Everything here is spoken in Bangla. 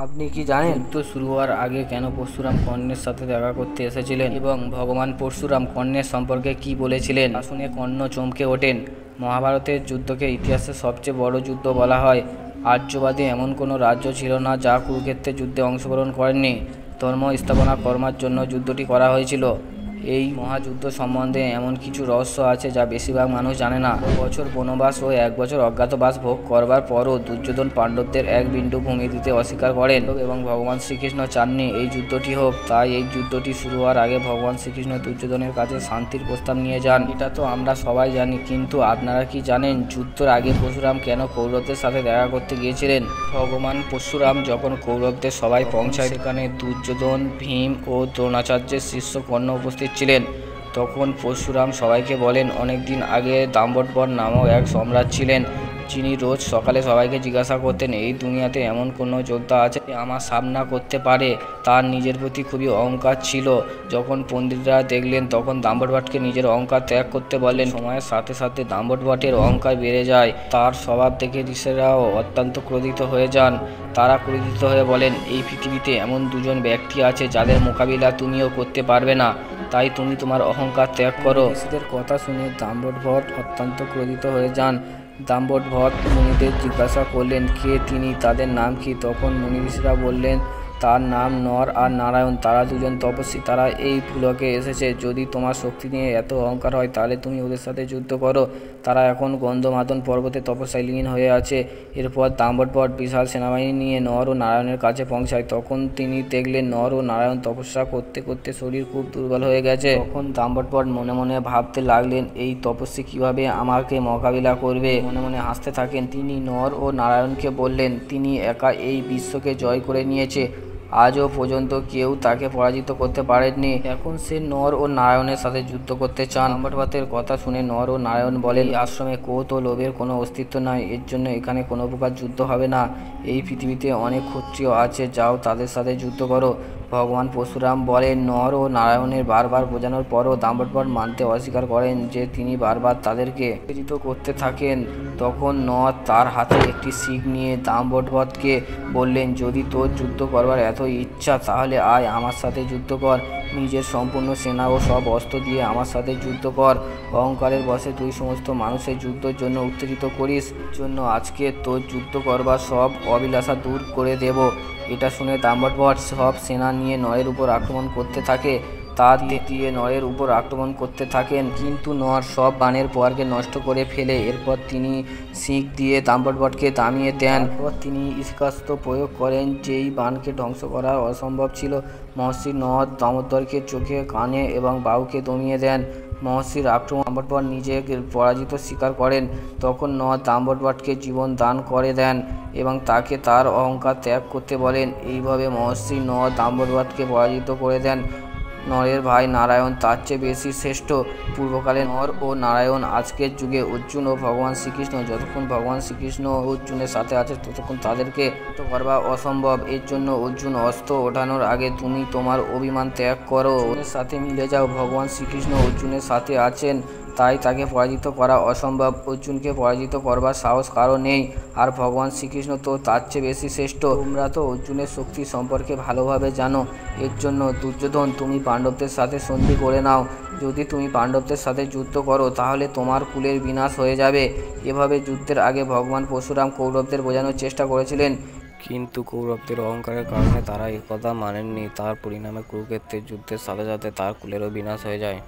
আপনি কি জানেন যুদ্ধ শুরু হওয়ার আগে কেন পরশুরাম কর্ণের সাথে দেখা করতে এসেছিলেন এবং ভগবান পরশুরাম কর্ণের সম্পর্কে কি বলেছিলেন তা শুনে কর্ণ চমকে ওঠেন। মহাভারতের যুদ্ধকে ইতিহাসের সবচেয়ে বড় যুদ্ধ বলা হয়। আর্যবাদী এমন কোনো রাজ্য ছিল না যা কুরুক্ষেত্রের যুদ্ধে অংশগ্রহণ করেননি। ধর্ম স্থাপনা করার জন্য যুদ্ধটি করা হয়েছিল। এই মহাযুদ্ধ সম্বন্ধে এমন কিছু রহস্য আছে যা বেশিরভাগ মানুষ জানে না। বছর বনবাস ও 1 বছর অজ্ঞাতবাস ভোগ করবার পরও দুর্যোধন পাণ্ডবদের এক বিন্দু ভূমি দিতে অস্বীকার করেন এবং ভগবান শ্রীকৃষ্ণ চাননি এই যুদ্ধটি হোক। তাই এই যুদ্ধটি শুরু হওয়ার আগে ভগবান শ্রীকৃষ্ণ দুর্যোধনের কাছে শান্তির প্রস্তাব নিয়ে যান। এটা তো আমরা সবাই জানি, কিন্তু আপনারা কি জানেন যুদ্ধের আগে পরশুরাম কেন কৌরবদের সাথে দেখা করতে গিয়েছিলেন? ভগবান পরশুরাম যখন কৌরবদের সবাই পৌঁছায় সেখানে দুর্যোধন, ভীম ও দ্রোণাচার্যের শিষ্য কর্ণ উপস্থিত ছিলেন। তখন পরশুরাম সবাইকে বলেন, অনেক দিন আগে দাম্বটবর নামক এক সম্রাট ছিলেন, যিনি রোজ সকালে সবাইকে জিজ্ঞাসা করতেন, এই দুনিয়াতে এমন কোনো যোদ্ধা আছে আমার সামনা করতে পারে? তার নিজের প্রতি খুবই অহংকার ছিল। যখন পণ্ডিতরা দেখলেন তখন দাম্বটভট্টকে নিজের অহংকার ত্যাগ করতে বলেন। সময়ের সাথে সাথে দাম্বটভট্টের অহংকার বেড়ে যায়। তার স্বভাব দেখে ঋষিরাও অত্যন্ত ক্রোধিত হয়ে যান। তারা ক্রোধিত হয়ে বলেন, এই পৃথিবীতে এমন দুজন ব্যক্তি আছে যাদের মোকাবিলা তুমিও করতে পারবে না, তাই তুমি তোমার অহংকার ত্যাগ করো। ঋষিদের কথা শুনে দাম্বটভট্ট অত্যন্ত ক্রোধিত হয়ে যান। দাম্বটভট্ট মুনিদের জিজ্ঞাসা করলেন কে তিনি, তাদের নাম কি? তখন মুনি ঋষিরা বললেন, তার নাম নর আর নারায়ণ, তারা দুজন তপস্বী, তারা এই ভূলোকে এসেছে। যদি তোমার শক্তি নিয়ে এত অহংকার হয় তাহলে তুমি ওদের সাথে যুদ্ধ করো। তারা এখন গন্ধমাদন পর্বতে তপস্যায় লীন হয়ে আছে। এরপর দাম্বটভট্ট বিশাল সেনাবাহিনী নিয়ে নর ও নারায়ণের কাছে পৌঁছায়। তখন তিনি দেখলেন নর ও নারায়ণ তপস্যা করতে করতে শরীর খুব দুর্বল হয়ে গেছে। তখন দাম্বটভট্ট মনে মনে ভাবতে লাগলেন, এই তপস্বী কিভাবে আমাকে মোকাবিলা করবে? মনে মনে হাসতে থাকেন। তিনি নর ও নারায়ণকে বললেন, তিনি একা এই বিশ্বকে জয় করে নিয়েছে, আজও পর্যন্ত কেউ তাকে পরাজিত করতে পারেননি। এখন সে নর ও নারায়ণের সাথে যুদ্ধ করতে চান। দাম্বটভট্টের কথা শুনে নর ও নারায়ণ বলেন, এই আশ্রমে ক্রোধ ও লোভের কোনো অস্তিত্ব নাই, এর জন্য এখানে কোনো প্রকার যুদ্ধ হবে না। এই পৃথিবীতে অনেক ক্ষত্রিয় আছে, যাও তাদের সাথে যুদ্ধ করো। ভগবান পরশুরাম বলেন, নর ও নারায়ণের বারবার বোঝানোর পরও দাম্বটভট্ট মানতে অস্বীকার করেন যে তিনি বারবার তাদেরকে উত্তেজিত করতে থাকেন। তখন নর তার হাতে একটি শিখ নিয়ে দাম্বটভট্টকে বললেন, যদি তোর যুদ্ধ করবার এত ইচ্ছা তাহলে আয় আমার সাথে যুদ্ধ কর। নিজের সম্পূর্ণ সেনা ও সব অস্ত্র দিয়ে আমার সাথে যুদ্ধ কর। অহংকারের বশে তুই সমস্ত মানুষের যুদ্ধের জন্য উত্তেজিত করিস, জন্য আজকে তোর যুদ্ধ করবার সব অভিলাষা দূর করে দেব। এটা শুনে দাম্বটভট্ট সব সেনা নিয়ে নরের উপর আক্রমণ করতে থাকে। তার দিয়ে নরের উপর আক্রমণ করতে থাকেন, কিন্তু নর সব বাণের পরকে নষ্ট করে ফেলে। এরপর তিনি শিখ দিয়ে দাম্বটভট্টকে থামিয়ে দেন। এরপর তিনি ইস্কাস্ত্র প্রয়োগ করেন, যেই বাণকে ধ্বংস করা অসম্ভব ছিল। মহর্ষি নর দামোদরকে চোখে, কানে এবং বাহুকে দমিয়ে দেন। মহর্ষির আক্রমণ দাম্বটভট্ট নিজেকে পরাজিত স্বীকার করেন। তখন নর দাম্বটভট্টকে জীবন দান করে দেন এবং তাকে তার অহংকার ত্যাগ করতে বলেন। এইভাবে মহর্ষি নর দাম্বটভট্টকে পরাজিত করে দেন। নরের ভাই নারায়ণ তার চেয়ে বেশি শ্রেষ্ঠ। পূর্বকালে নর ও নারায়ণ, আজকের যুগে অর্জুন ও ভগবান শ্রীকৃষ্ণ। যতক্ষণ ভগবান শ্রীকৃষ্ণ অর্জুনের সাথে আছে ততক্ষণ তাদেরকে করবা অসম্ভব। এর জন্য অর্জুন অস্ত্র ওঠানোর আগে তুমি তোমার অভিমান ত্যাগ করো, অর্জুনের সাথে মিলে যাও। ভগবান শ্রীকৃষ্ণ অর্জুনের সাথে আছেন, তাই তাকে পরাজিত করা অসম্ভব। অর্জুনকে পরাজিত করবার সাহস কারো নেই, আর ভগবান শ্রীকৃষ্ণ তো তার চেয়ে বেশি শ্রেষ্ঠ। তোমরা তো অর্জুনের শক্তি সম্পর্কে ভালোভাবে জানো। এর জন্য দুর্যোধন, তুমি পাণ্ডবদের সাথে সন্ধি করে নাও। যদি তুমি পাণ্ডবদের সাথে যুদ্ধ করো তাহলে তোমার কুলের বিনাশ হয়ে যাবে। এভাবে যুদ্ধের আগে ভগবান পরশুরাম কৌরবদের বোঝানোর চেষ্টা করেছিলেন, কিন্তু কৌরবদের অহংকারের কারণে তারা একথা মানেননি। তার পরিণামে কুরুক্ষেত্রের যুদ্ধের সাথে সাথে তার কুলেরও বিনাশ হয়ে যায়।